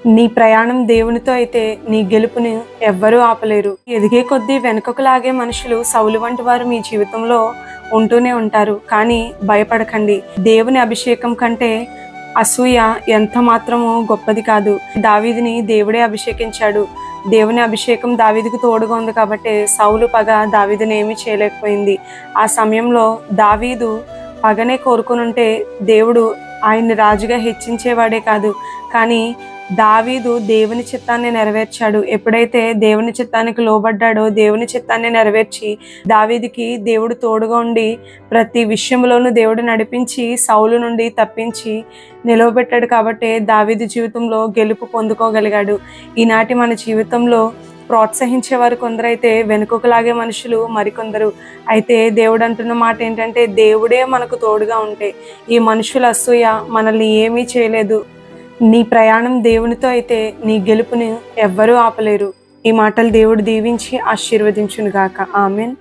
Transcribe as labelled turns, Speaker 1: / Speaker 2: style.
Speaker 1: నీ ప్రయాణం దేవునితో అయితే నీ గెలుపుని ఎవ్వరూ ఆపలేరు. ఎదిగే కొద్దీ వెనుకకు లాగే మనుషులు సౌలు వంటి వారు మీ జీవితంలో ఉంటూనే ఉంటారు. కానీ భయపడకండి. దేవుని అభిషేకం కంటే అసూయ ఎంత మాత్రము గొప్పది కాదు. దావీదుని దేవుడే అభిషేకించాడు. దేవుని అభిషేకం దావీదుకు తోడుగా ఉంది కాబట్టి సౌలు పగ దావీదుని ఏమీ చేయలేకపోయింది. ఆ సమయంలో దావీదు పగనే కోరుకునుంటే దేవుడు ఆయన్ని రాజుగా హెచ్చించేవాడే కాదు. కానీ దావీదు దేవుని చిత్తాన్ని నెరవేర్చాడు. ఎప్పుడైతే దేవుని చిత్తానికి లోబడ్డాడో దేవుని చిత్తాన్ని నెరవేర్చి దావీదుకి దేవుడు తోడుగా ఉండి ప్రతి విషయంలోనూ దేవుడు నడిపించి సౌలు నుండి తప్పించి నిలవబెట్టాడు. కాబట్టి దావీదు జీవితంలో గెలుపు పొందుకోగలిగాడు. ఈనాటి మన జీవితంలో ప్రోత్సహించేవారు కొందరైతే వెనుకలాగే మనుషులు మరికొందరు. అయితే దేవుడు అంటున్న మాట ఏంటంటే దేవుడే మనకు తోడుగా ఉంటే ఈ మనుషుల అసూయ మనల్ని ఏమీ చేయలేదు. నీ ప్రయాణం దేవునితో అయితే నీ గెలుపుని ఎవ్వరూ ఆపలేరు. ఈ మాటలు దేవుడు దీవించి ఆశీర్వదించును గాక. ఆమెన్.